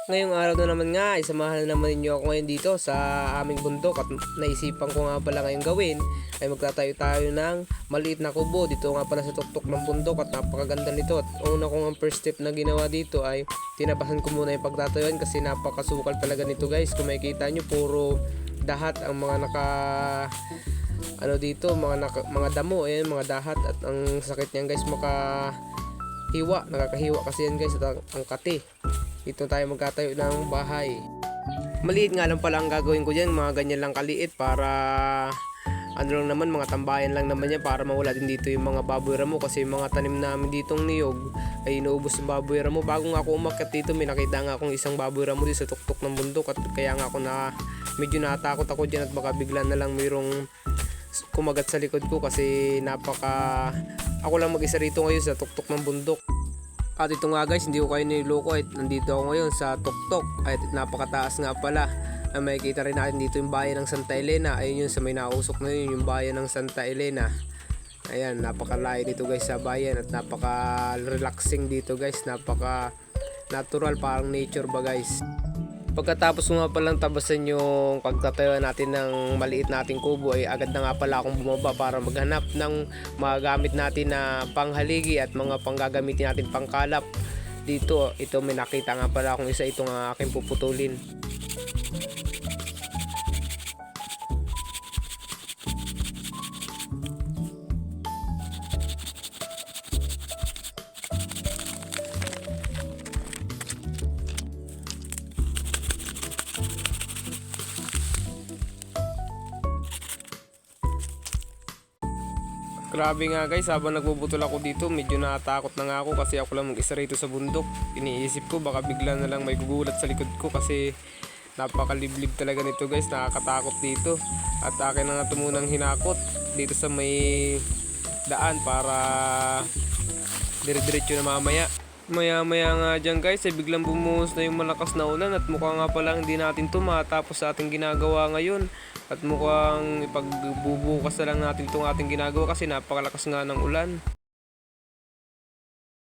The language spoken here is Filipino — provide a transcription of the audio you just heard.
Ngayong araw na naman nga, isamahan na naman ninyo ako ngayon dito sa aming bundok at naisipan ko nga pala ngayong gawin ay magtatayo tayo ng maliit na kubo dito nga pala sa tuktok ng bundok at napakaganda nito. At una kong ang first step na ginawa dito ay tinabasan ko muna yung pagtatayuan kasi napakasukal talaga nito guys. Kung makikita nyo, puro dahat ang mga dito, mga damo, ayan, mga dahat at ang sakit niyan guys nakakahiwa kasi yan guys at ang kati. Dito tayo magkatayo ng bahay. Maliit nga lang pala ang gagawin ko dyan, mga ganyan lang kaliit para lang naman, mga tambayan lang naman yan para mawala din dito yung mga baboy ramo kasi yung mga tanim namin ditong niyog ay inuubos ng baboy ramo. Bago nga ako umakyat dito, may nakita nga akong isang baboy ramo dito sa tuktok ng bundok at kaya nga ako medyo natakot ako dyan at baka bigla na lang mayroong kumagat sa likod ko kasi ako lang mag-isa rito ngayon sa tuktok ng bundok. At ito nga guys, hindi ko kayo niloko at nandito ako ngayon sa tuktok at napakataas nga pala. Makikita rin natin dito yung bayan ng Santa Elena. Ayun yun sa may nausok na yun, yung bayan ng Santa Elena. Ayan, napakalayo dito guys sa bayan at napaka-relaxing dito guys. Napaka-natural, parang nature ba guys. Pagkatapos ko nga palang tabasan yung pagtatayuan natin ng maliit nating kubo ay agad na nga pala akong bumaba para maghanap ng mga gamit natin na panghaligi at mga panggagamitin natin pangkalap. Dito, ito may nakita nga pala akong isa, itong aking puputulin. Grabe nga guys, habang nagbubutol ako dito, medyo natakot na nga ako kasi ako lang mag-isa rito sa bundok. Iniisip ko baka bigla na lang may gugulat sa likod ko kasi napakaliblib talaga nito guys, nakakatakot dito. At akin na nga tumunang hinakot dito sa may daan para dire-diretso na mamaya. Maya nga dyan guys ay biglang bumuhos na yung malakas na ulan at mukha nga pala hindi natin ito matapos sa ating ginagawa ngayon. At mukhang ipagbubukas na lang natin itong ating ginagawa kasi napakalakas nga ng ulan.